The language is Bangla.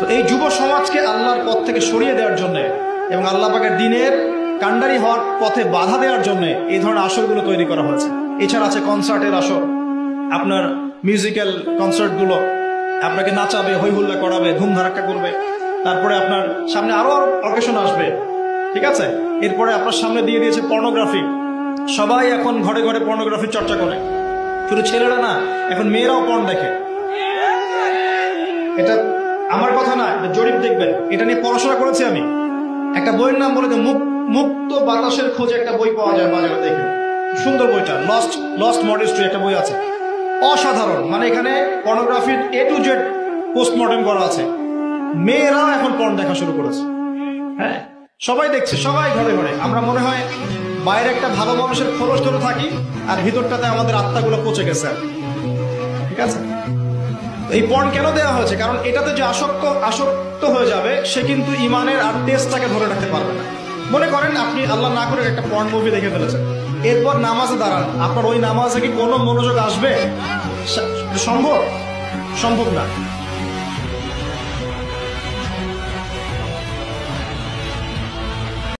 তো এই যুব সমাজকে আল্লাহর পথ থেকে সরিয়ে দেওয়ার জন্য এবং আল্লাহ পাকের দ্বীনের কান্ডারি হওয়ার পথে বাধা দেওয়ার জন্য এই ধরনের আসরগুলো তৈরি করা হয়েছে। এছাড়া আছে কনসার্টের আসর, আপনার মিউজিক্যাল কনসার্টগুলো আপনাকে নাচাবে, হই হুল্লা করাবে, ধুম ধারাক্কা করবে। তারপরে আপনার সামনে আরো অকেশন আসবে, ঠিক আছে। এরপরে আপনার সামনে দিয়ে দিয়েছে পর্নোগ্রাফি। সবাই এখন ঘরে ঘরে পর্নোগ্রাফির চর্চা করে, শুধু ছেলেরা না, এখন মেয়েরাও পর্ন দেখে। এটা আমার কথা না, এটা জরিপ দেখবেন, এটা নিয়ে পড়াশোনা করেছি আমি। একটা বইয়ের নাম বলে যে মুক্ত বাতাসের খোঁজে একটা বই পাওয়া যায় বাজারে, দেখেন সুন্দর বইটা, লস্ট মডেস্ট্রি একটা বই আছে, অসাধারণ। মানে এখানে পর্নোগ্রাফির A to Z পোস্টমর্টেম করা আছে। মেয়েরাও এখন পর্ন দেখা শুরু করেছে, হ্যাঁ সবাই দেখছে, সবাই ঘরে ঘরে। আমরা মনে হয় বাইরে একটা ভালো মানুষের খোলস ধরে থাকি, আর ভিতরটাতে আমাদের আত্মাগুলো পচে গেছে, ঠিক আছে। এই পর্ন কেন দেওয়া হয়েছে? কারণ এটাতে যে আসক্ত হয়ে যাবে সে কিন্তু ইমানের আর টেস্টটাকে ধরে রাখতে পারবে না। মনে করেন আপনি আল্লাহ না করে একটা পর্ন মুভি দেখে ফেলেছেন, এরপর নামাজে দাঁড়ান, আপনার ওই নামাজে কি কোনো মনোযোগ আসবে? সম্ভব না।